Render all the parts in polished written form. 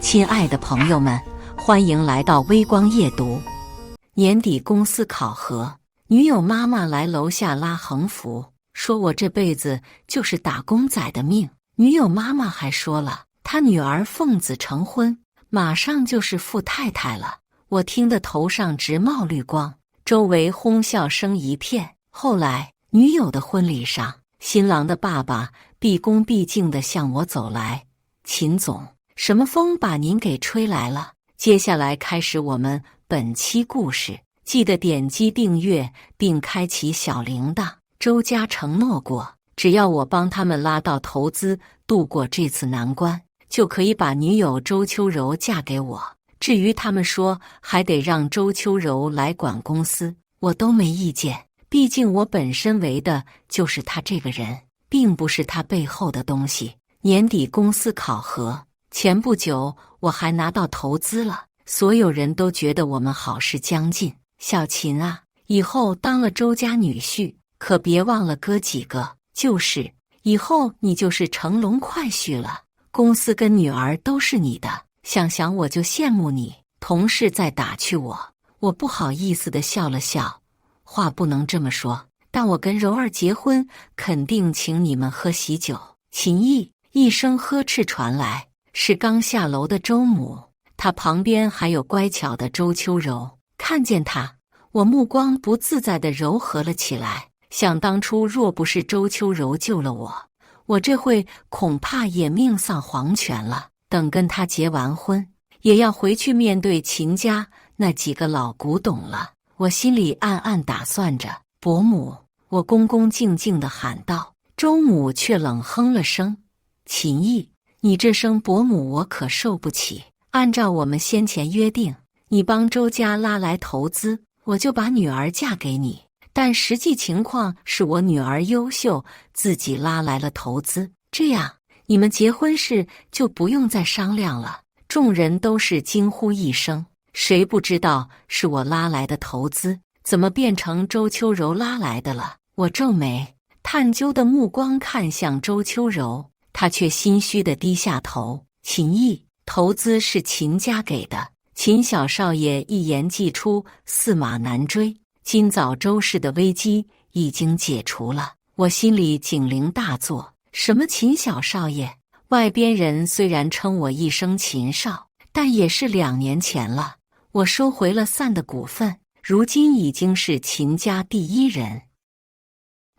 亲爱的朋友们，欢迎来到微光夜读。年底公司考核，女友妈妈来楼下拉横幅，说我这辈子就是打工仔的命。女友妈妈还说了，她女儿奉子成婚，马上就是富太太了。我听得头上直冒绿光，周围哄笑声一片。后来，女友的婚礼上，新郎的爸爸毕恭毕敬地向我走来，秦总，什么风把您给吹来了？接下来开始我们本期故事，记得点击订阅并开启小铃铛。周家承诺过，只要我帮他们拉到投资，度过这次难关，就可以把女友周秋柔嫁给我。至于他们说还得让周秋柔来管公司，我都没意见。毕竟我本身为的就是他这个人，并不是他背后的东西。年底公司考核前不久，我还拿到投资了，所有人都觉得我们好事将近。小秦啊，以后当了周家女婿，可别忘了哥几个，就是以后你就是乘龙快婿了，公司跟女儿都是你的。想想我就羡慕你。同事在打趣我不好意思地笑了笑，话不能这么说，但我跟柔儿结婚，肯定请你们喝喜酒。秦毅一声呵斥传来，是刚下楼的周母，她旁边还有乖巧的周秋柔。看见她，我目光不自在地柔和了起来。想当初若不是周秋柔救了我这会恐怕也命丧黄泉了。等跟他结完婚，也要回去面对秦家那几个老古董了。我心里暗暗打算着。伯母，我恭恭敬敬地喊道。周母却冷哼了声。秦毅，你这声伯母我可受不起。按照我们先前约定，你帮周家拉来投资，我就把女儿嫁给你。但实际情况是我女儿优秀，自己拉来了投资，这样你们结婚事就不用再商量了。众人都是惊呼一声，谁不知道是我拉来的投资，怎么变成周秋柔拉来的了？我皱眉，探究的目光看向周秋柔，她却心虚地低下头。秦毅，投资是秦家给的，秦小少爷一言既出，驷马难追。今早周氏的危机已经解除了。我心里警铃大作。什么秦小少爷？外边人虽然称我一声秦少，但也是2年前了。我收回了散的股份，如今已经是秦家第一人，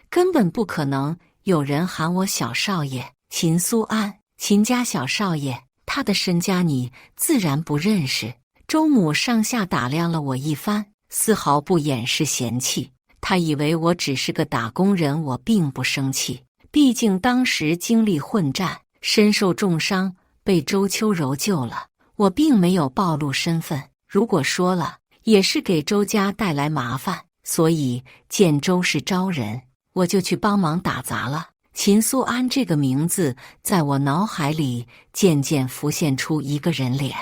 根本不可能有人喊我小少爷。秦苏安，秦家小少爷，他的身家你自然不认识。周母上下打量了我一番，丝毫不掩饰嫌弃。他以为我只是个打工人，我并不生气。毕竟当时经历混战，身受重伤，被周秋柔救了。我并没有暴露身份，如果说了，也是给周家带来麻烦。所以见周氏招人，我就去帮忙打杂了。秦苏安这个名字在我脑海里渐渐浮现出一个人脸，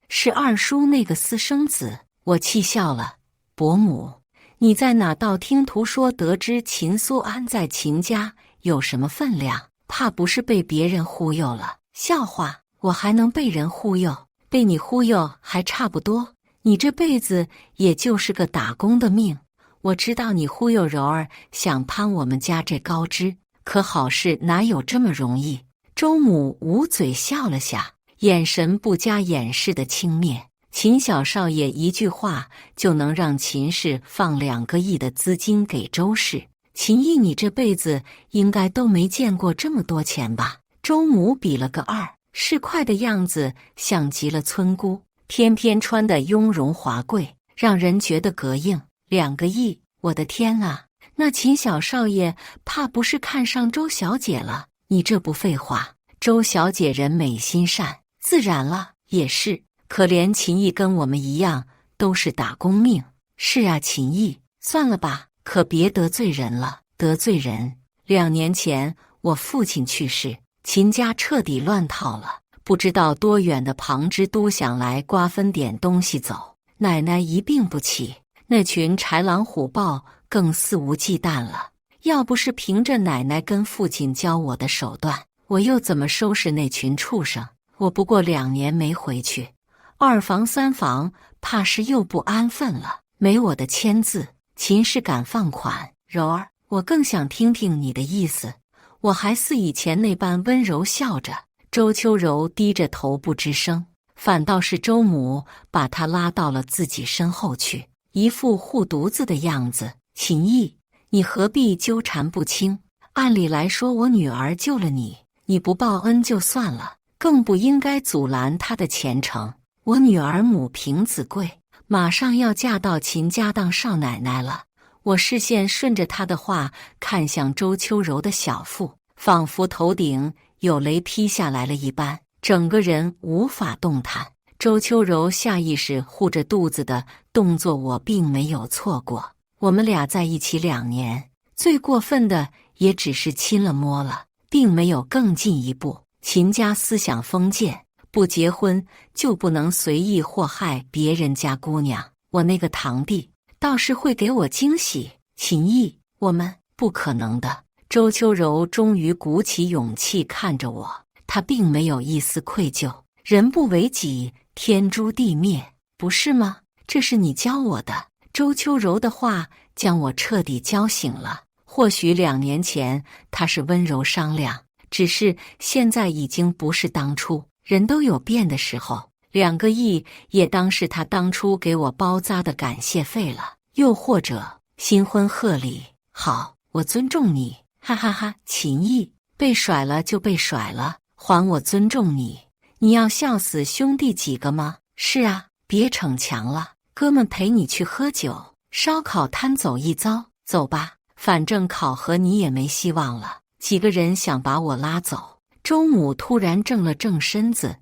是二叔那个私生子。我气笑了。伯母，你在哪道听途说得知秦苏安在秦家有什么分量？怕不是被别人忽悠了？笑话，我还能被人忽悠？被你忽悠还差不多。你这辈子也就是个打工的命。我知道你忽悠柔儿想攀我们家这高枝，可好事哪有这么容易？周母捂嘴笑了下，眼神不加掩饰的轻蔑。秦小少爷一句话就能让秦氏放2个亿的资金给周氏。秦毅，你这辈子应该都没见过这么多钱吧？周母比了个2，市侩的样子像极了村姑，偏偏穿得雍容华贵，让人觉得膈应。2个亿，我的天啊！那秦小少爷怕不是看上周小姐了？你这不废话，周小姐人美心善，自然了。也是，可怜秦毅跟我们一样，都是打工命。是啊，秦毅，算了吧。可别得罪人了，得罪人。2年前我父亲去世，秦家彻底乱套了，不知道多远的旁支都想来瓜分点东西走。奶奶一病不起，那群豺狼虎豹更肆无忌惮了。要不是凭着奶奶跟父亲教我的手段，我又怎么收拾那群畜生？我不过2年没回去，2房3房，怕是又不安分了。没我的签字，秦氏敢放款？柔儿，我更想听听你的意思。我还似以前那般温柔笑着。周秋柔低着头不吱声，反倒是周母把她拉到了自己身后去，一副护犊子的样子。秦毅，你何必纠缠不清？按理来说，我女儿救了你，你不报恩就算了，更不应该阻拦她的前程。我女儿母凭子贵，马上要嫁到秦家当少奶奶了。我视线顺着她的话看向周秋柔的小腹，仿佛头顶有雷劈下来了一般，整个人无法动弹。周秋柔下意识护着肚子的动作，我并没有错过。我们俩在一起2年，最过分的也只是亲了摸了，并没有更进一步。秦家思想封建，不结婚就不能随意祸害别人家姑娘。我那个堂弟倒是会给我惊喜。秦毅，我们不可能的。周秋柔终于鼓起勇气看着我，她并没有一丝愧疚。人不为己，天诛地灭，不是吗？这是你教我的。周秋柔的话将我彻底浇醒了。或许2年前她是温柔商量，只是现在已经不是当初。人都有变的时候，2个亿也当是他当初给我包扎的感谢费了。又或者新婚贺礼，好，我尊重你，哈哈哈。秦毅，被甩了就被甩了，还我尊重你。你要笑死兄弟几个吗？是啊，别逞强了，哥们陪你去喝酒，烧烤摊走一遭，走吧，反正考核你也没希望了。几个人想把我拉走。周母突然正了正身子，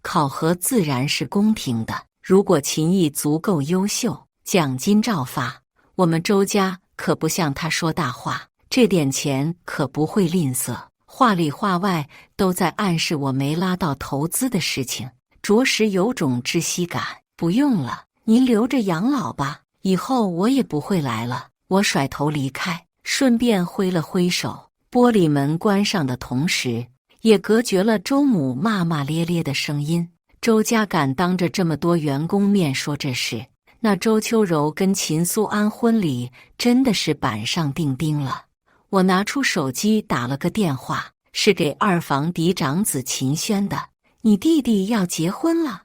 考核自然是公平的，如果秦毅足够优秀，奖金照发。我们周家可不像他说大话，这点钱可不会吝啬，话里话外都在暗示我没拉到投资的事情，着实有种窒息感。不用了，您留着养老吧，以后我也不会来了。我甩头离开，顺便挥了挥手，玻璃门关上的同时也隔绝了周母骂骂咧咧的声音。周家敢当着这么多员工面说这事，那周秋柔跟秦苏安婚礼真的是板上钉钉了。我拿出手机打了个电话，是给2房嫡长子秦轩的。你弟弟要结婚了。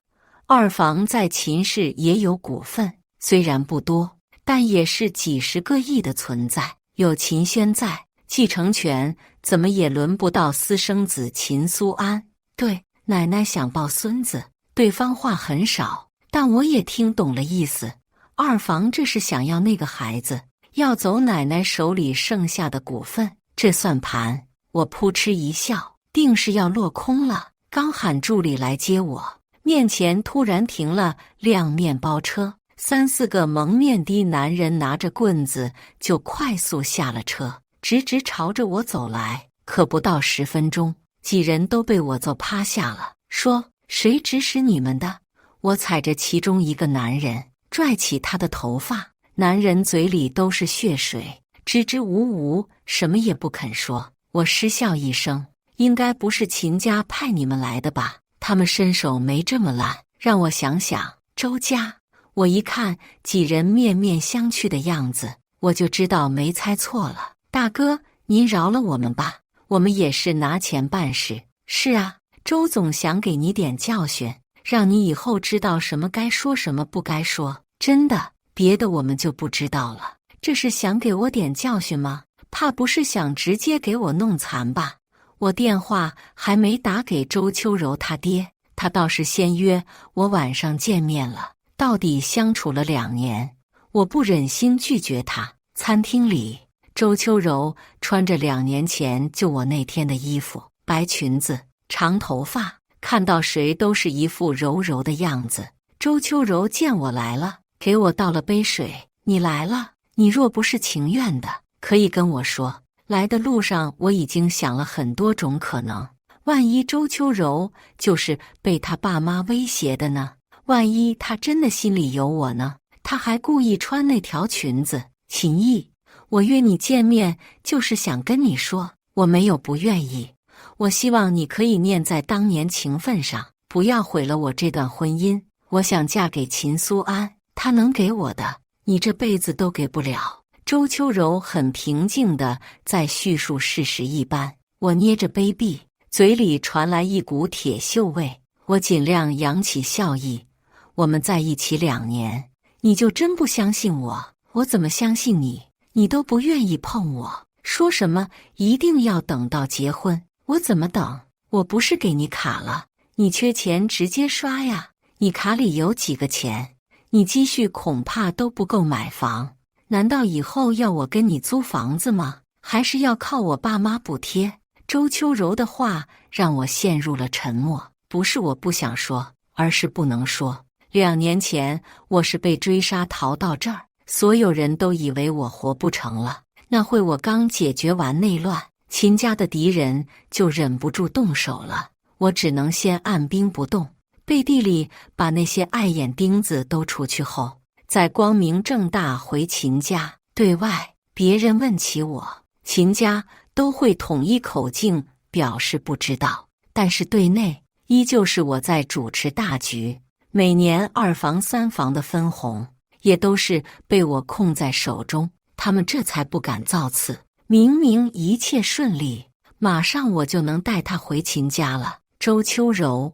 2房在秦氏也有股份，虽然不多，但也是几十个亿的存在。有秦轩在，继承权怎么也轮不到私生子秦苏安。对，奶奶想抱孙子，对方话很少，但我也听懂了意思。2房这是想要那个孩子，要走奶奶手里剩下的股份，这算盘我扑哧一笑，定是要落空了。刚喊助理来接我，面前突然停了辆面包车，3、4个蒙面的男人拿着棍子就快速下了车，直直朝着我走来。可不到10分钟，几人都被我揍趴下了，说谁指使你们的？我踩着其中一个男人，拽起他的头发，男人嘴里都是血水，支支吾吾，什么也不肯说。我失笑一声，应该不是秦家派你们来的吧？他们身手没这么烂。让我想想，周家。我一看几人面面相觑的样子，我就知道没猜错了。大哥，您饶了我们吧，我们也是拿钱办事。是啊，周总想给你点教训，让你以后知道什么该说，什么不该说。真的，别的我们就不知道了。这是想给我点教训吗？怕不是想直接给我弄残吧？我电话还没打给周秋柔他爹，他倒是先约我晚上见面了。到底相处了2年，我不忍心拒绝他。餐厅里，周秋柔穿着2年前救我那天的衣服，白裙子，长头发，看到谁都是一副柔柔的样子。周秋柔见我来了，给我倒了杯水。你来了，你若不是情愿的，可以跟我说。来的路上我已经想了很多种可能，万一周秋柔就是被他爸妈威胁的呢？万一他真的心里有我呢？他还故意穿那条裙子。秦毅，我约你见面就是想跟你说，我没有不愿意，我希望你可以念在当年情分上，不要毁了我这段婚姻。我想嫁给秦苏安，他能给我的，你这辈子都给不了。周秋柔很平静地在叙述事实一般。我捏着杯壁，嘴里传来一股铁锈味。我尽量扬起笑意。我们在一起2年，你就真不相信我？我怎么相信你？你都不愿意碰我，说什么一定要等到结婚，我怎么等？我不是给你卡了，你缺钱直接刷呀。你卡里有几个钱？你积蓄恐怕都不够买房。难道以后要我跟你租房子吗？还是要靠我爸妈补贴？周秋柔的话让我陷入了沉默。不是我不想说，而是不能说。2年前我是被追杀逃到这儿，所有人都以为我活不成了。那会我刚解决完内乱，秦家的敌人就忍不住动手了，我只能先按兵不动，背地里把那些碍眼钉子都除去后，再光明正大回秦家。对外别人问起我，秦家都会统一口径表示不知道，但是对内依旧是我在主持大局。每年2房3房的分红也都是被我控在手中，他们这才不敢造次。明明一切顺利，马上我就能带他回秦家了。周秋柔，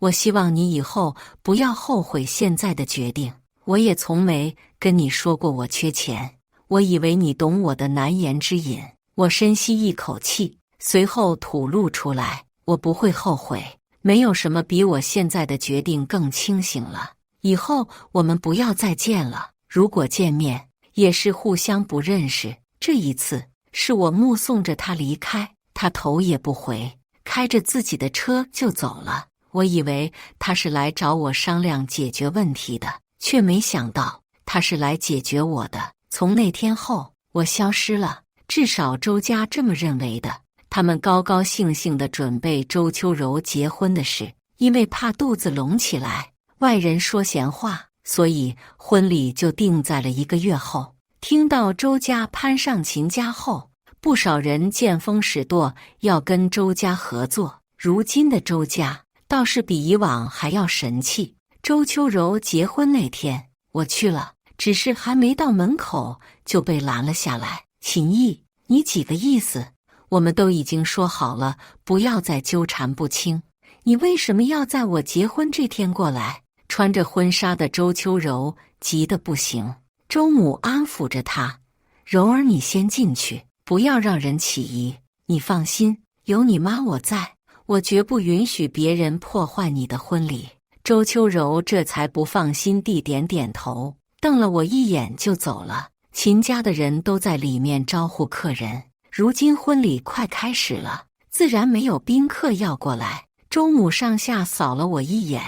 我希望你以后不要后悔现在的决定。我也从没跟你说过我缺钱，我以为你懂我的难言之隐。我深吸一口气，随后吐露出来，我不会后悔。没有什么比我现在的决定更清醒了。以后我们不要再见了，如果见面，也是互相不认识。这一次是我目送着他离开，他头也不回，开着自己的车就走了。我以为他是来找我商量解决问题的，却没想到他是来解决我的。从那天后，我消失了，至少周家这么认为的。他们高高兴兴地准备周秋柔结婚的事，因为怕肚子隆起来，外人说闲话，所以婚礼就定在了1个月后。听到周家攀上秦家后，不少人见风使舵，要跟周家合作。如今的周家倒是比以往还要神气。周秋柔结婚那天，我去了，只是还没到门口就被拦了下来。秦毅，你几个意思？我们都已经说好了，不要再纠缠不清，你为什么要在我结婚这天过来？穿着婚纱的周秋柔急得不行。周母安抚着她，柔儿你先进去，不要让人起疑。你放心，有你妈我在，我绝不允许别人破坏你的婚礼。周秋柔这才不放心地点点头，瞪了我一眼就走了。秦家的人都在里面招呼客人，如今婚礼快开始了，自然没有宾客要过来。周母上下扫了我一眼，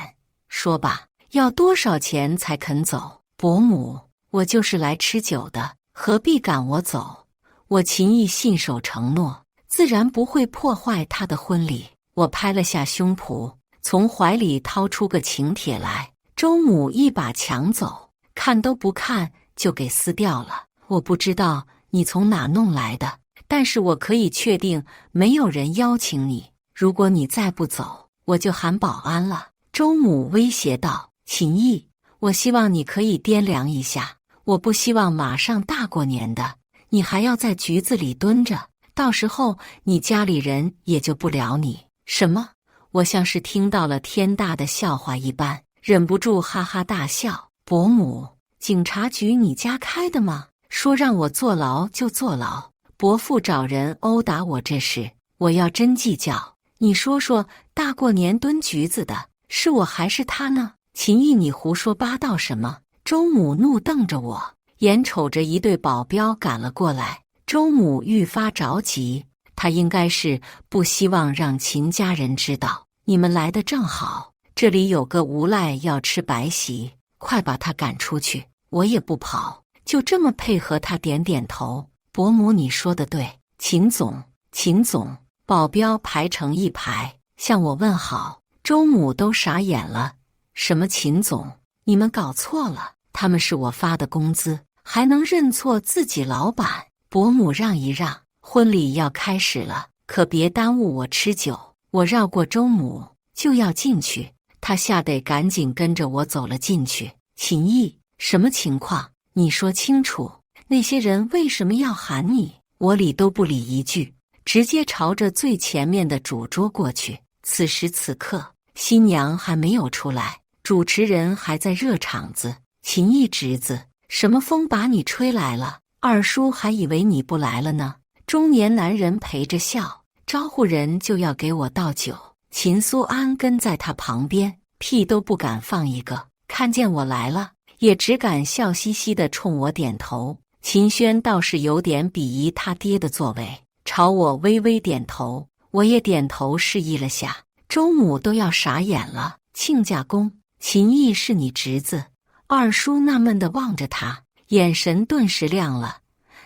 说吧，要多少钱才肯走？伯母，我就是来吃酒的，何必赶我走？我秦毅信守承诺，自然不会破坏他的婚礼。我拍了下胸脯，从怀里掏出个请帖来，周母一把抢走，看都不看就给撕掉了。我不知道你从哪弄来的，但是我可以确定没有人邀请你。如果你再不走，我就喊保安了。周母威胁道。秦毅，我希望你可以掂量一下，我不希望马上大过年的，你还要在局子里蹲着，到时候你家里人也救不了你。什么？我像是听到了天大的笑话一般，忍不住哈哈大笑。伯母，警察局你家开的吗？说让我坐牢就坐牢，伯父找人殴打我这事，我要真计较。你说说，大过年蹲局子的，是我还是他呢？秦毅，你胡说八道什么？周母怒瞪着我，眼瞅着一队保镖赶了过来，周母愈发着急。她应该是不希望让秦家人知道，你们来的正好，这里有个无赖要吃白席，快把他赶出去。我也不跑，就这么配合他，点点头。伯母，你说的对。秦总，秦总。保镖排成一排向我问好，周母都傻眼了。什么秦总？你们搞错了，他们是我发的工资，还能认错自己老板？伯母让一让，婚礼要开始了，可别耽误我吃酒。我绕过周母就要进去，他吓得赶紧跟着我走了进去。秦毅，什么情况？你说清楚，那些人为什么要喊你？我理都不理一句，直接朝着最前面的主桌过去。此时此刻，新娘还没有出来，主持人还在热场子。秦毅侄子，什么风把你吹来了？二叔还以为你不来了呢。中年男人陪着笑，招呼人就要给我倒酒。秦苏安跟在他旁边，屁都不敢放一个，看见我来了，也只敢笑嘻嘻地冲我点头。秦轩倒是有点鄙夷他爹的作为，朝我微微点头，我也点头示意了下。周母都要傻眼了。亲家公，秦毅是你侄子？二叔纳闷地望着他，眼神顿时亮了。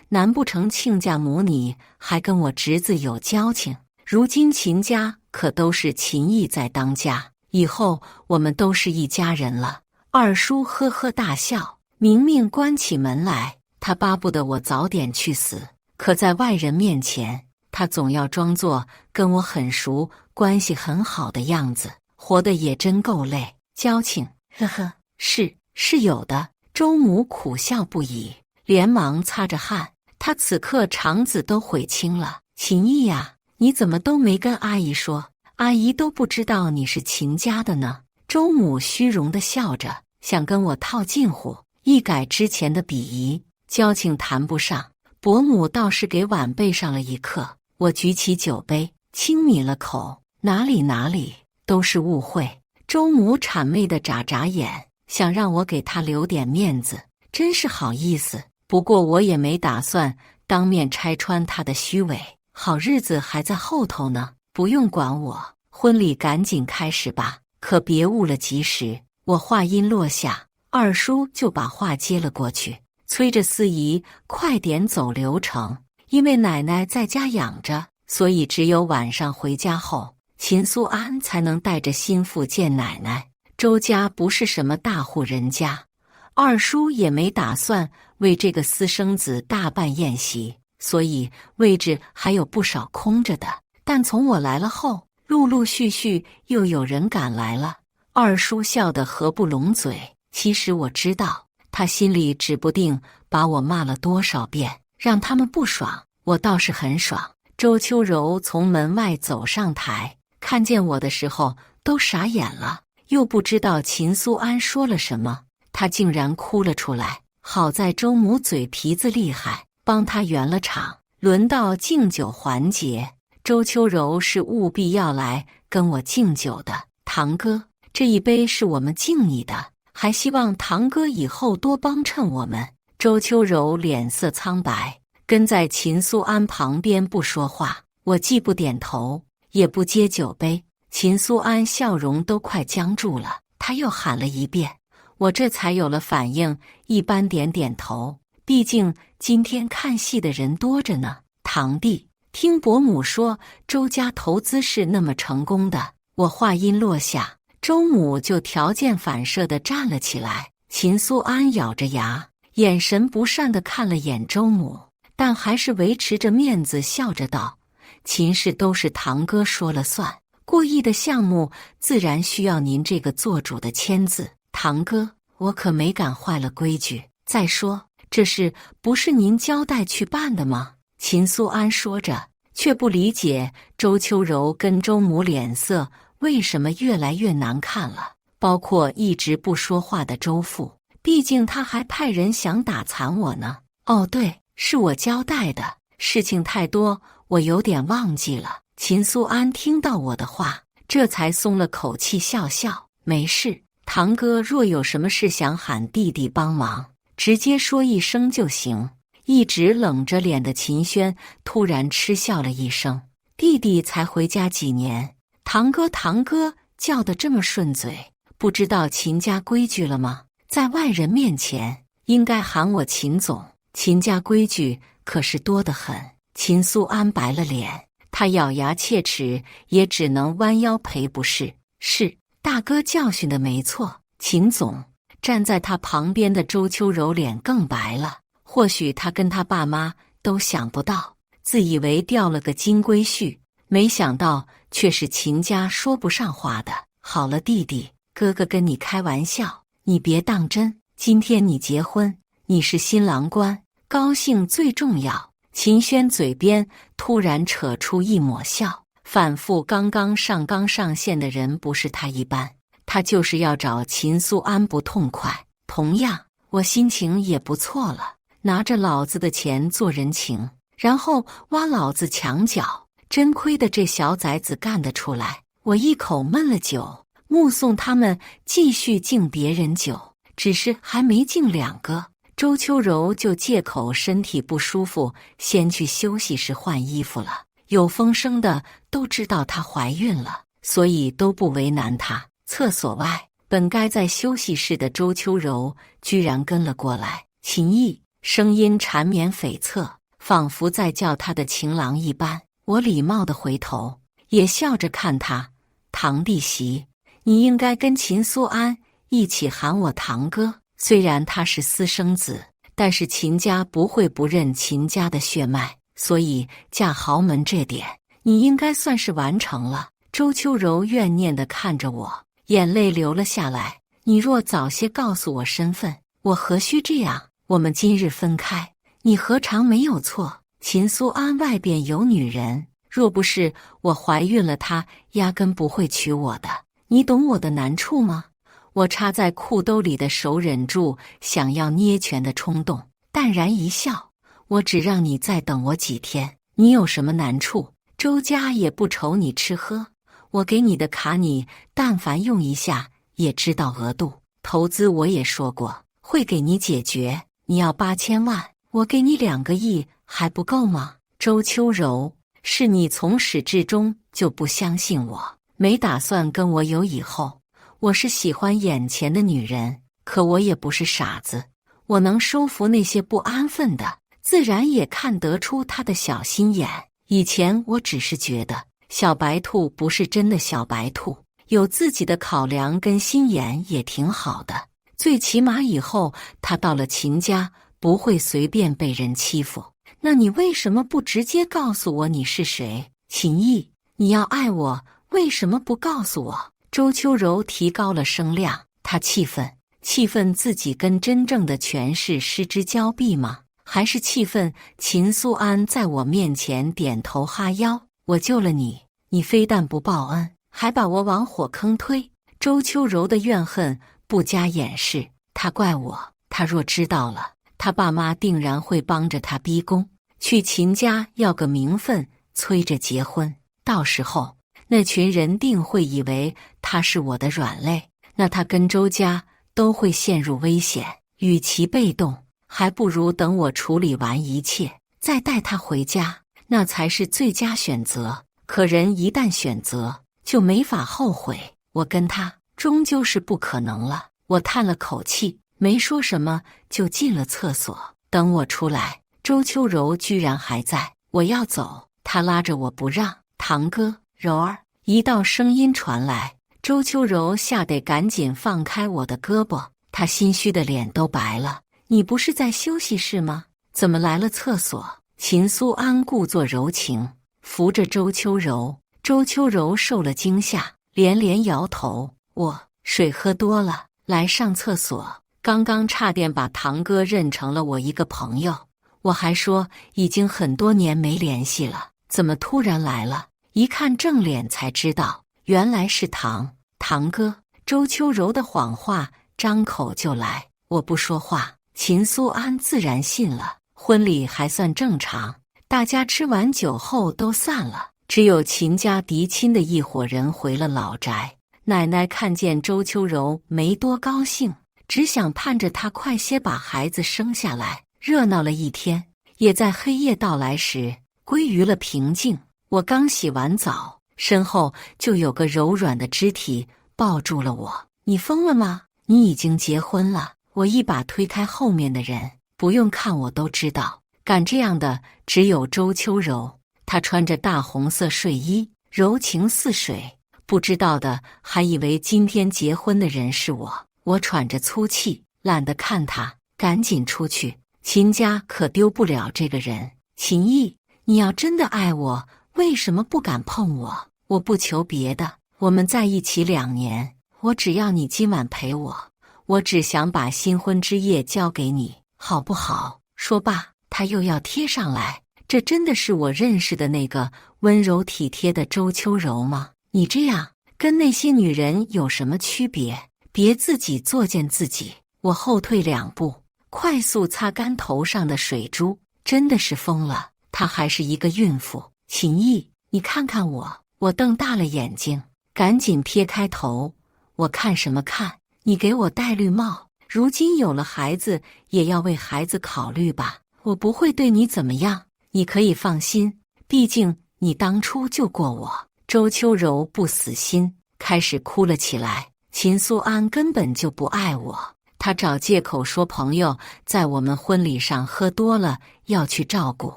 难不成亲家母你还跟我侄子有交情？如今秦家可都是秦毅在当家，以后我们都是一家人了。二叔呵呵大笑，明明关起门来，他巴不得我早点去死，可在外人面前，他总要装作跟我很熟、关系很好的样子，活得也真够累。交情，呵呵，是有的。周母苦笑不已，连忙擦着汗。他此刻肠子都悔青了。秦毅呀，你怎么都没跟阿姨说？阿姨都不知道你是秦家的呢。周母虚荣地笑着，想跟我套近乎，一改之前的鄙夷。交情谈不上，伯母倒是给晚辈上了一课。我举起酒杯，轻抿了口，哪里，都是误会。周母谄媚地眨眨眼，想让我给她留点面子，真是好意思。不过我也没打算当面拆穿她的虚伪，好日子还在后头呢，不用管我，婚礼赶紧开始吧，可别误了吉时。我话音落下，二叔就把话接了过去，催着司仪快点走流程。因为奶奶在家养着，所以只有晚上回家后，秦苏安才能带着心腹见奶奶。周家不是什么大户人家，二叔也没打算为这个私生子大办宴席，所以位置还有不少空着的。但从我来了后，陆陆续续又有人赶来了。二叔笑得合不拢嘴，其实我知道，他心里指不定把我骂了多少遍，让他们不爽。我倒是很爽。周秋柔从门外走上台，看见我的时候都傻眼了，又不知道秦苏安说了什么，她竟然哭了出来。好在周母嘴皮子厉害，帮她圆了场。轮到敬酒环节，周秋柔是务必要来跟我敬酒的。堂哥，这一杯是我们敬你的，还希望堂哥以后多帮衬我们。周秋柔脸色苍白，跟在秦苏安旁边不说话。我既不点头，也不接酒杯。秦苏安笑容都快僵住了，他又喊了一遍，我这才有了反应，一般点头。毕竟今天看戏的人多着呢。堂弟，听伯母说周家投资是那么成功的。我话音落下，周母就条件反射地站了起来。秦苏安咬着牙，眼神不善地看了眼周母，但还是维持着面子笑着道，秦氏都是堂哥说了算，过亿的项目自然需要您这个做主的签字。堂哥，我可没敢坏了规矩，再说这事不是您交代去办的吗？秦苏安说着，却不理解周秋柔跟周母脸色为什么越来越难看了，包括一直不说话的周父，毕竟他还派人想打残我呢。哦对，是我交代的，事情太多，我有点忘记了。秦苏安听到我的话，这才松了口气，笑笑，没事，堂哥若有什么事想喊弟弟帮忙，直接说一声就行。一直冷着脸的秦轩突然嗤笑了一声，弟弟才回家几年，堂哥叫得这么顺嘴，不知道秦家规矩了吗？在外人面前应该喊我秦总，秦家规矩可是多得很。秦苏安白了脸，他咬牙切齿，也只能弯腰赔不是。是，大哥教训的没错，秦总。站在他旁边的周秋柔脸更白了，或许他跟他爸妈都想不到，自以为掉了个金龟婿，没想到却是秦家说不上话的。好了弟弟，哥哥跟你开玩笑，你别当真。今天你结婚，你是新郎官，高兴最重要。秦轩嘴边突然扯出一抹笑，反复刚上线的人不是他一般，他就是要找秦苏安不痛快。同样，我心情也不错了，拿着老子的钱做人情，然后挖老子墙角，真亏得这小崽子干得出来。我一口闷了酒，目送他们继续敬别人酒，只是还没敬2个，周秋柔就借口身体不舒服，先去休息室换衣服了。有风声的都知道她怀孕了，所以都不为难她。厕所外，本该在休息室的周秋柔居然跟了过来。秦毅，声音缠绵悱恻，仿佛在叫他的情郎一般。我礼貌地回头，也笑着看他。堂弟媳，你应该跟秦苏安一起喊我堂哥。虽然他是私生子，但是秦家不会不认秦家的血脉，所以嫁豪门这点，你应该算是完成了。周秋柔怨念地看着我，眼泪流了下来。你若早些告诉我身份，我何须这样？我们今日分开，你何尝没有错？秦苏安外边有女人，若不是我怀孕了，他压根不会娶我的。你懂我的难处吗？我插在裤兜里的手忍住想要捏拳的冲动，淡然一笑，我只让你再等我几天。你有什么难处？周家也不愁你吃喝，我给你的卡你但凡用一下也知道额度。投资我也说过会给你解决，你要8000万，我给你2个亿还不够吗？周秋柔，是你从始至终就不相信我，没打算跟我有以后。我是喜欢眼前的女人，可我也不是傻子，我能收服那些不安分的，自然也看得出他的小心眼。以前我只是觉得小白兔不是真的小白兔，有自己的考量跟心眼也挺好的，最起码以后他到了秦家不会随便被人欺负。那你为什么不直接告诉我你是谁？秦毅，你要爱我，为什么不告诉我？周秋柔提高了声量，她气愤自己跟真正的权势失之交臂吗？还是气愤秦苏安在我面前点头哈腰？我救了你，你非但不报恩，还把我往火坑推。周秋柔的怨恨不加掩饰，她怪我，她若知道了，她爸妈定然会帮着她逼宫，去秦家要个名分，催着结婚。到时候那群人定会以为他是我的软肋，那他跟周家都会陷入危险。与其被动，还不如等我处理完一切，再带他回家，那才是最佳选择。可人一旦选择，就没法后悔。我跟他终究是不可能了。我叹了口气，没说什么，就进了厕所。等我出来，周秋柔居然还在。我要走，他拉着我不让。堂哥，柔儿，一道声音传来，周秋柔吓得赶紧放开我的胳膊，她心虚的脸都白了。你不是在休息室吗？怎么来了厕所？秦苏安故作柔情，扶着周秋柔。周秋柔受了惊吓，连连摇头。我水喝多了，来上厕所。刚刚差点把堂哥认成了我一个朋友，我还说已经很多年没联系了，怎么突然来了？一看正脸才知道，原来是堂哥。周秋柔的谎话张口就来，我不说话，秦苏安自然信了。婚礼还算正常，大家吃完酒后都散了，只有秦家嫡亲的一伙人回了老宅。奶奶看见周秋柔没多高兴，只想盼着她快些把孩子生下来。热闹了一天，也在黑夜到来时归于了平静。我刚洗完澡，身后就有个柔软的肢体抱住了我。你疯了吗？你已经结婚了。我一把推开后面的人，不用看我都知道，敢这样的只有周秋柔。她穿着大红色睡衣，柔情似水，不知道的还以为今天结婚的人是我。我喘着粗气，懒得看她，赶紧出去。秦家可丢不了这个人。秦毅，你要真的爱我，为什么不敢碰我？我不求别的，我们在一起2年，我只要你今晚陪我，我只想把新婚之夜交给你，好不好？”说罢，他又要贴上来。这真的是我认识的那个温柔体贴的周秋柔吗？你这样跟那些女人有什么区别？别自己作践自己。我后退2步，快速擦干头上的水珠。真的是疯了，她还是一个孕妇。秦毅，你看看我。我瞪大了眼睛，赶紧撇开头。我看什么看？你给我戴绿帽。如今有了孩子，也要为孩子考虑吧。我不会对你怎么样，你可以放心，毕竟你当初救过我。周秋柔不死心，开始哭了起来。秦苏安根本就不爱我，他找借口说朋友在我们婚礼上喝多了，要去照顾，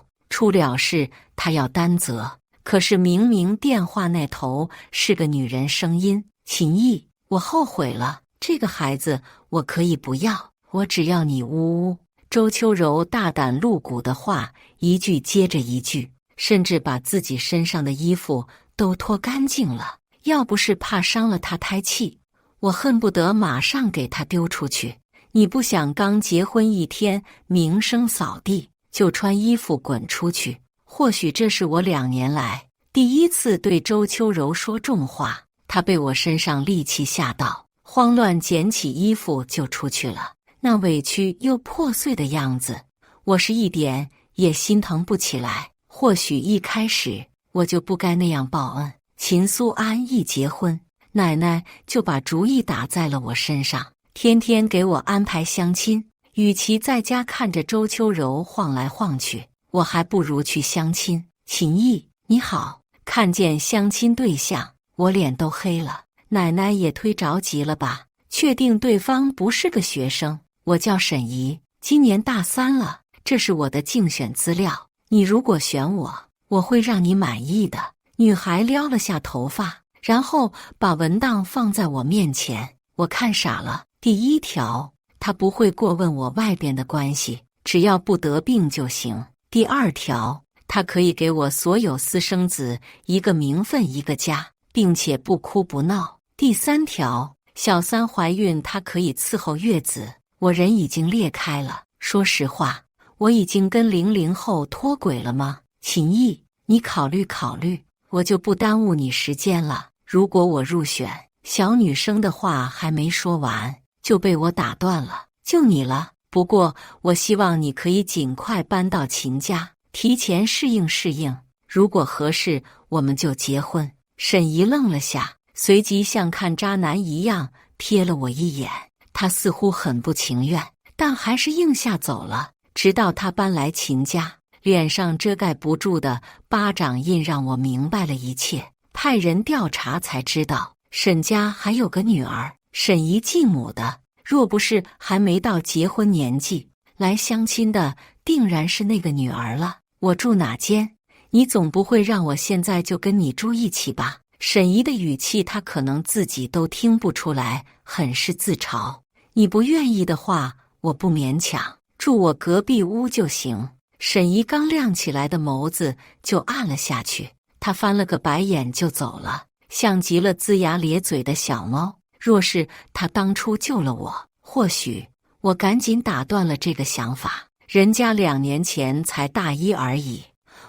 出了事他要担责。可是明明电话那头是个女人声音。秦毅，我后悔了，这个孩子我可以不要，我只要你呜呜。周秋柔大胆露骨的话一句接着一句，甚至把自己身上的衣服都脱干净了。要不是怕伤了他胎气，我恨不得马上给他丢出去。你不想刚结婚1天名声扫地，就穿衣服滚出去。或许这是我2年来第一次对周秋柔说重话。她被我身上戾气吓到，慌乱捡起衣服就出去了。那委屈又破碎的样子，我是一点也心疼不起来。或许一开始我就不该那样报恩。秦苏安一结婚，奶奶就把主意打在了我身上，天天给我安排相亲。与其在家看着周秋柔晃来晃去，我还不如去相亲。秦毅，你好。看见相亲对象，我脸都黑了。奶奶也忒着急了吧？确定对方不是个学生？我叫沈怡，今年大3了，这是我的竞选资料。你如果选我，我会让你满意的。女孩撩了下头发，然后把文档放在我面前。我看傻了。第1条，他不会过问我外边的关系，只要不得病就行。第2条，他可以给我所有私生子一个名分一个家，并且不哭不闹。第3条，小3怀孕他可以伺候月子。我人已经裂开了，说实话，我已经跟00后脱轨了吗？秦毅，你考虑考虑，我就不耽误你时间了。如果我入选，小女生的话还没说完，就被我打断了。就你了。不过我希望你可以尽快搬到秦家，提前适应适应。如果合适，我们就结婚。沈怡愣了下，随即像看渣男一样瞥了我一眼。他似乎很不情愿，但还是应下走了。直到他搬来秦家，脸上遮盖不住的巴掌印让我明白了一切。派人调查才知道，沈家还有个女儿，沈怡继母的。若不是还没到结婚年纪，来相亲的定然是那个女儿了。我住哪间？你总不会让我现在就跟你住一起吧？沈怡的语气她可能自己都听不出来，很是自嘲。你不愿意的话，我不勉强，住我隔壁屋就行。沈怡刚亮起来的眸子就暗了下去，她翻了个白眼就走了，像极了龇牙咧嘴的小猫。若是他当初救了我，或许我赶紧打断了这个想法。人家2年前才大1而已，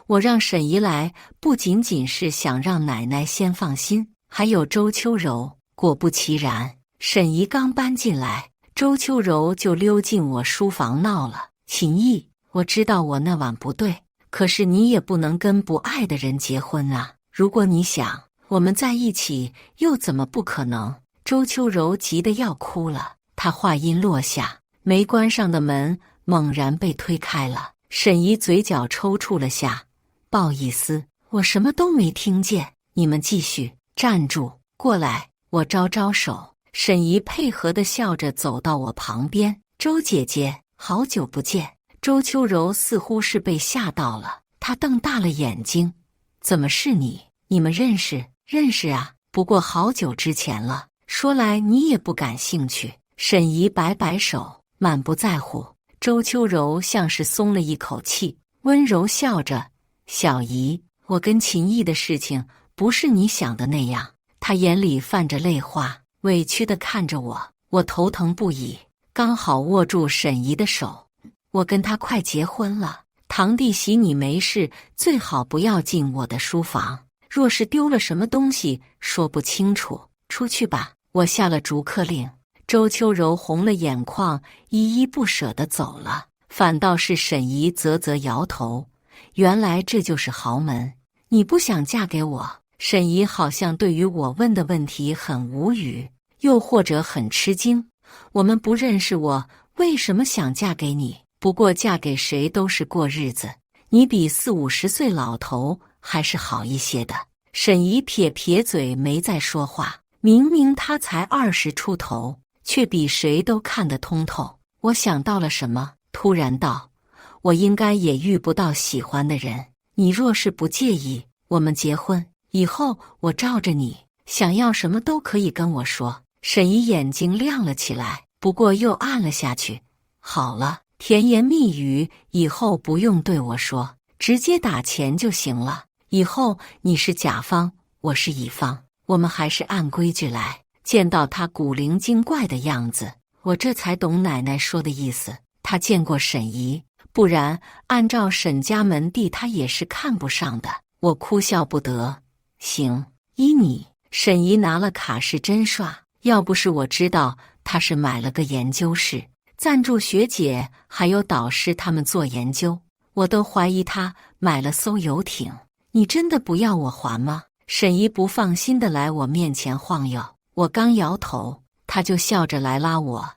我让沈怡来，不仅仅是想让奶奶先放心，还有周秋柔。果不其然，沈怡刚搬进来，周秋柔就溜进我书房闹了。秦毅，我知道我那晚不对，可是你也不能跟不爱的人结婚啊。如果你想我们在一起，又怎么不可能？周秋柔急得要哭了，她话音落下，没关上的门猛然被推开了。沈怡嘴角抽搐了下，不好意思，我什么都没听见。你们继续。站住，过来。我招招手，沈怡配合地笑着走到我旁边。周姐姐，好久不见。周秋柔似乎是被吓到了，她瞪大了眼睛，怎么是你？你们认识？认识啊，不过好久之前了。说来你也不感兴趣。沈怡摆摆手，满不在乎。周秋柔像是松了一口气，温柔笑着，小姨，我跟秦毅的事情不是你想的那样。她眼里泛着泪花，委屈地看着我，我头疼不已，刚好握住沈姨的手。我跟她快结婚了，堂弟媳你没事最好不要进我的书房，若是丢了什么东西说不清楚，出去吧。我下了逐客令。周秋柔红了眼眶，依依不舍地走了，反倒是沈姨啧啧摇头。原来这就是豪门，你不想嫁给我？沈姨好像对于我问的问题很无语，又或者很吃惊。我们不认识，我为什么想嫁给你？不过嫁给谁都是过日子，你比40-50岁老头还是好一些的。沈姨撇撇嘴，没再说话。明明她才20出头，却比谁都看得通透。我想到了什么，突然道：我应该也遇不到喜欢的人，你若是不介意，我们结婚以后我罩着你，想要什么都可以跟我说。沈姨眼睛亮了起来，不过又暗了下去。好了，甜言蜜语以后不用对我说，直接打钱就行了。以后你是甲方，我是乙方，我们还是按规矩来。见到他古灵精怪的样子，我这才懂奶奶说的意思。他见过沈姨，不然按照沈家门第，他也是看不上的。我哭笑不得。行，依你。沈姨拿了卡是真刷，要不是我知道他是买了个研究室，赞助学姐还有导师他们做研究，我都怀疑他买了艘游艇。你真的不要我还吗？沈姨不放心地来我面前晃悠，我刚摇头，她就笑着来拉我。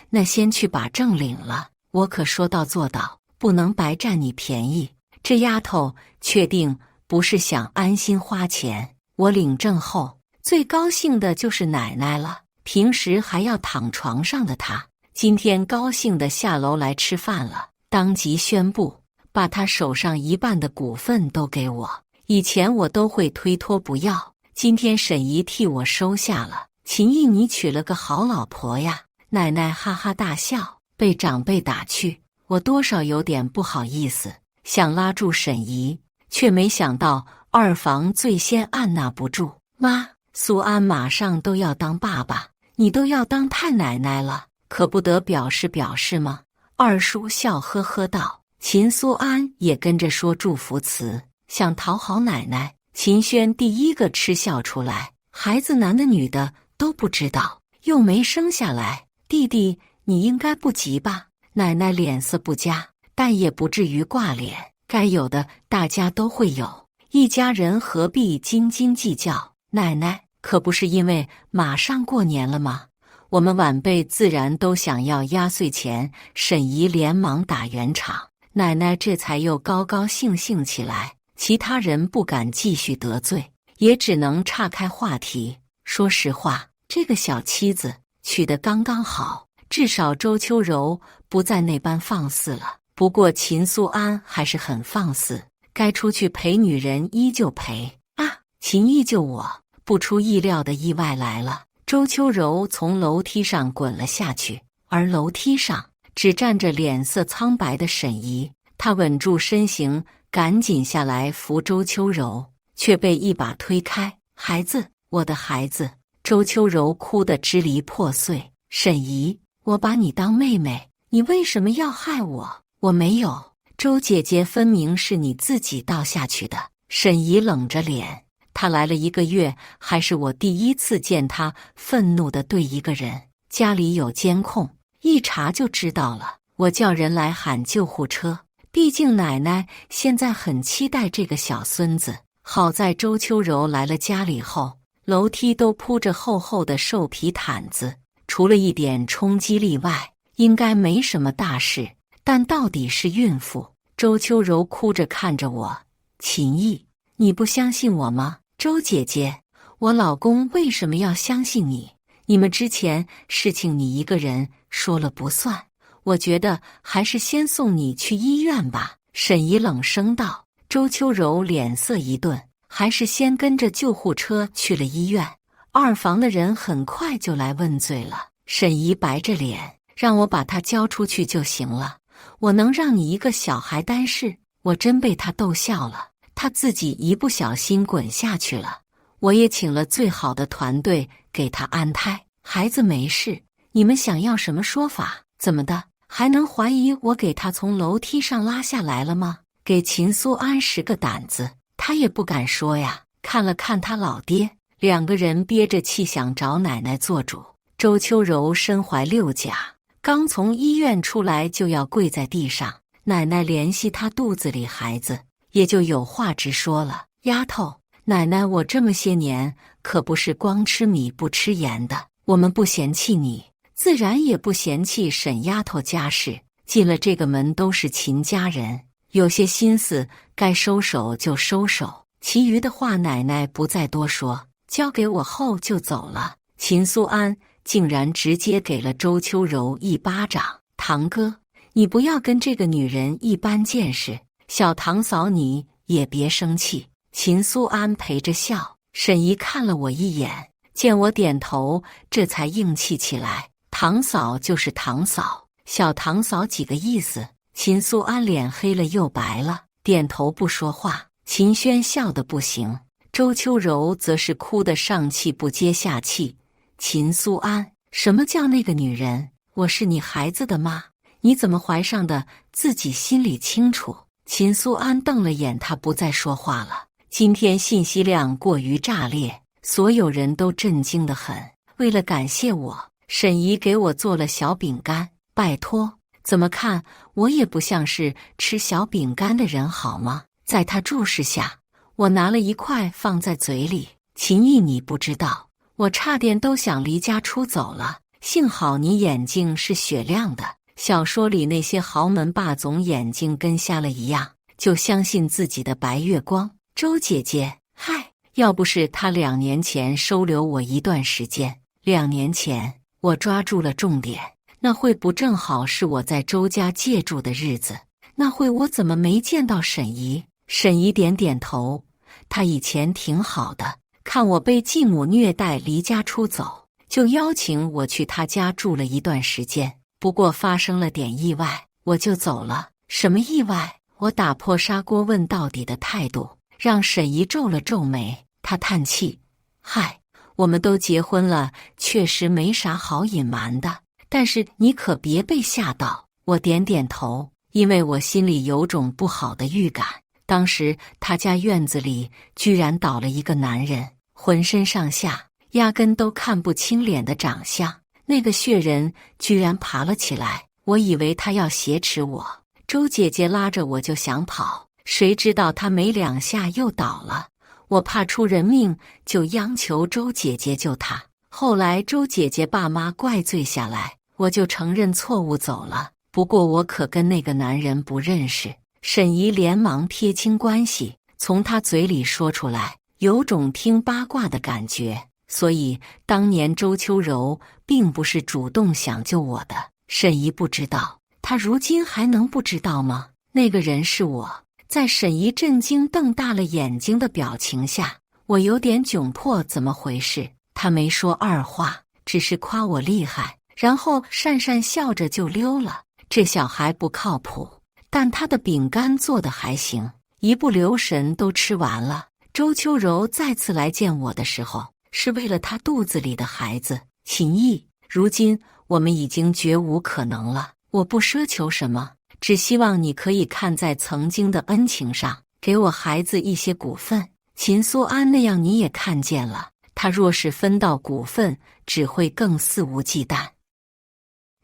那先去把证领了，我可说到做到，不能白占你便宜。这丫头确定不是想安心花钱？我领证后，最高兴的就是奶奶了。平时还要躺床上的她，今天高兴地下楼来吃饭了，当即宣布把她手上一半的股份都给我。以前我都会推脱不要，今天沈姨替我收下了。秦毅，你娶了个好老婆呀！奶奶哈哈大笑。被长辈打趣，我多少有点不好意思，想拉住沈姨，却没想到二房最先按捺不住。妈，苏安马上都要当爸爸，你都要当太奶奶了，可不得表示表示吗？二叔笑呵呵道。秦苏安也跟着说祝福词，想讨好奶奶。秦轩第一个嗤笑出来，孩子男的女的都不知道，又没生下来。弟弟，你应该不急吧？奶奶脸色不佳，但也不至于挂脸，该有的大家都会有，一家人何必斤斤计较？奶奶，可不是因为马上过年了吗？我们晚辈自然都想要压岁钱。沈姨连忙打圆场，奶奶这才又高高兴兴起来。其他人不敢继续得罪，也只能岔开话题。说实话，这个小妻子娶得刚刚好，至少周秋柔不再那般放肆了。不过秦苏安还是很放肆，该出去陪女人依旧陪啊。秦毅救我，不出意料的意外来了。周秋柔从楼梯上滚了下去，而楼梯上只站着脸色苍白的沈姨。她稳住身形，赶紧下来扶周秋柔，却被一把推开。孩子，我的孩子！周秋柔哭得支离破碎。沈姨，我把你当妹妹，你为什么要害我？我没有，周姐姐分明是你自己倒下去的。沈姨冷着脸，她来了1个月，还是我第一次见她愤怒地对一个人。家里有监控，一查就知道了。我叫人来喊救护车，毕竟奶奶现在很期待这个小孙子。好在周秋柔来了家里后，楼梯都铺着厚厚的兽皮毯子，除了一点冲击力外，应该没什么大事。但到底是孕妇。周秋柔哭着看着我，秦毅，你不相信我吗？周姐姐，我老公为什么要相信你？你们之前事情你一个人说了不算，我觉得还是先送你去医院吧。沈姨冷声道。周秋柔脸色一顿，还是先跟着救护车去了医院。二房的人很快就来问罪了。沈姨白着脸，让我把他交出去就行了。我能让你一个小孩担事？我真被他逗笑了。他自己一不小心滚下去了，我也请了最好的团队给他安胎。孩子没事，你们想要什么说法？怎么的？还能怀疑我给他从楼梯上拉下来了吗？给秦苏安10个胆子，他也不敢说呀。看了看他老爹，两个人憋着气想找奶奶做主。周秋柔身怀6甲，刚从医院出来就要跪在地上，奶奶怜惜她肚子里孩子，也就有话直说了。丫头，奶奶我这么些年可不是光吃米不吃盐的，我们不嫌弃你，自然也不嫌弃沈丫头家事，进了这个门都是秦家人，有些心思该收手就收手，其余的话奶奶不再多说，交给我后就走了。秦苏安竟然直接给了周秋柔一巴掌。堂哥，你不要跟这个女人一般见识，小堂嫂你也别生气。秦苏安陪着笑，沈姨看了我一眼，见我点头，这才硬气起来。堂嫂就是堂嫂，小堂嫂几个意思？秦苏安脸黑了又白了，点头不说话。秦轩笑得不行，周秋柔则是哭得上气不接下气。秦苏安，什么叫那个女人？我是你孩子的妈，你怎么怀上的自己心里清楚。秦苏安瞪了眼他，不再说话了。今天信息量过于炸裂，所有人都震惊得很。为了感谢我，沈姨给我做了小饼干，拜托，怎么看我也不像是吃小饼干的人好吗？在他注视下，我拿了一块放在嘴里。秦毅，你不知道，我差点都想离家出走了，幸好你眼睛是雪亮的。小说里那些豪门霸总眼睛跟瞎了一样，就相信自己的白月光。周姐姐，嗨，要不是她2年前收留我一段时间，2年前我抓住了重点，那会不正好是我在周家借住的日子？那会我怎么没见到沈姨？沈姨点点头，她以前挺好的，看我被继母虐待离家出走，就邀请我去她家住了一段时间。不过发生了点意外，我就走了。什么意外？我打破砂锅问到底的态度，让沈姨皱了皱眉。她叹气：嗨，我们都结婚了，确实没啥好隐瞒的，但是你可别被吓到。我点点头，因为我心里有种不好的预感。当时他家院子里居然倒了一个男人，浑身上下压根都看不清脸的长相，那个血人居然爬了起来，我以为他要挟持我。周姐姐拉着我就想跑，谁知道他没2下又倒了，我怕出人命，就央求周姐姐救他。后来周姐姐爸妈怪罪下来，我就承认错误走了。不过我可跟那个男人不认识。沈姨连忙撇清关系，从他嘴里说出来，有种听八卦的感觉。所以当年周秋柔并不是主动想救我的。沈姨不知道，她如今还能不知道吗？那个人是我。在沈姨震惊瞪大了眼睛的表情下，我有点窘迫，怎么回事？她没说二话，只是夸我厉害，然后讪讪笑着就溜了。这小孩不靠谱，但他的饼干做得还行，一不留神都吃完了。周秋柔再次来见我的时候，是为了她肚子里的孩子秦毅。如今我们已经绝无可能了，我不奢求什么，只希望你可以看在曾经的恩情上，给我孩子一些股份。秦苏安那样你也看见了，他若是分到股份，只会更肆无忌惮。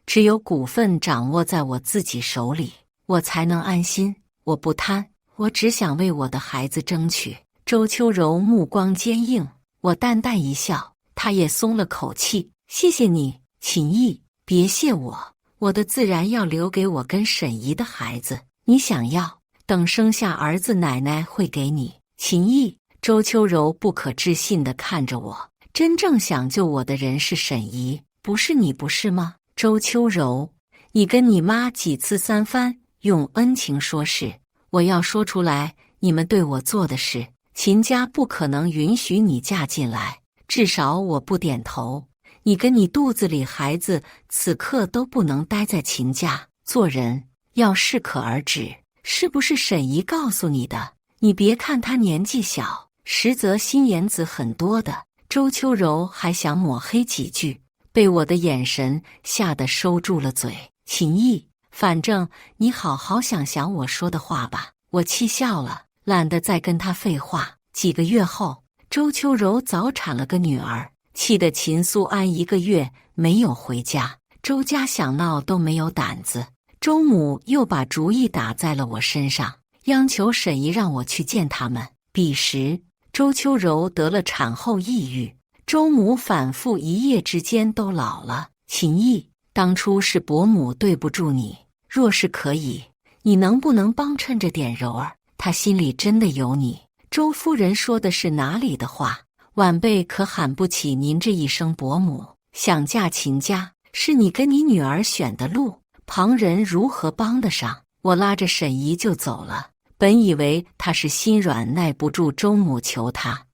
只有股份掌握在我自己手里，我才能安心。我不贪，我只想为我的孩子争取。周秋柔目光坚硬，我淡淡一笑，她也松了口气。谢谢你，秦毅，别谢我，我的自然要留给我跟沈姨的孩子。你想要，等生下儿子，奶奶会给你。秦毅，周秋柔不可置信地看着我，真正想救我的人是沈姨，不是你，不是吗？周秋柔，你跟你妈几次三番用恩情说事，我要说出来你们对我做的事。秦家不可能允许你嫁进来，至少我不点头。你跟你肚子里孩子此刻都不能待在秦家，做人要适可而止，是不是沈姨告诉你的？你别看她年纪小，实则心眼子很多的。周秋柔还想抹黑几句，被我的眼神吓得收住了嘴。秦毅，反正你好好想想我说的话吧。我气笑了，懒得再跟他废话。几个月后，周秋柔早产了个女儿，气得秦苏安1个月没有回家，周家想闹都没有胆子。周母又把主意打在了我身上，央求沈姨让我去见他们。彼时，周秋柔得了产后抑郁，周母反复一夜之间都老了。秦毅，当初是伯母对不住你，若是可以，你能不能帮衬着点柔儿？她心里真的有你。周夫人说的是哪里的话？晚辈可喊不起您这一声伯母。想嫁秦家，是你跟你女儿选的路，旁人如何帮得上？我拉着沈姨就走了，本以为她是心软耐不住周母求她，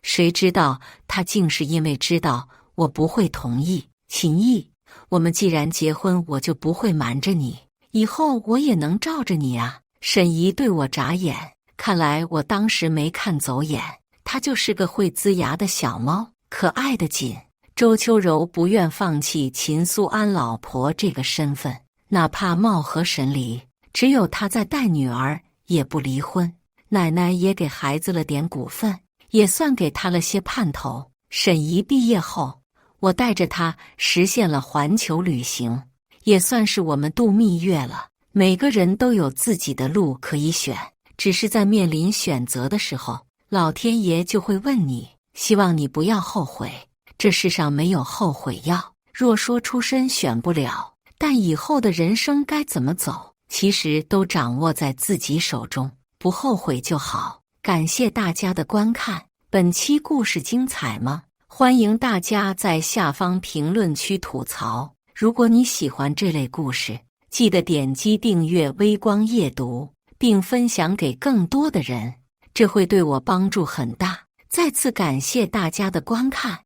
谁知道她竟是因为知道我不会同意。秦毅，我们既然结婚，我就不会瞒着你，以后我也能罩着你啊。沈姨对我眨眼，看来我当时没看走眼，她就是个会呲牙的小猫，可爱的紧。周秋柔不愿放弃秦苏安老婆这个身份，哪怕貌合神离，只有她在带女儿，也不离婚。奶奶也给孩子了点股份，也算给她了些盼头。沈姨毕业后，我带着她实现了环球旅行，也算是我们度蜜月了。每个人都有自己的路可以选，只是在面临选择的时候，老天爷就会问你，希望你不要后悔。这世上没有后悔药。若说出身选不了，但以后的人生该怎么走，其实都掌握在自己手中，不后悔就好。感谢大家的观看，本期故事精彩吗？欢迎大家在下方评论区吐槽。如果你喜欢这类故事，记得点击订阅微光夜读，并分享给更多的人，这会对我帮助很大。再次感谢大家的观看。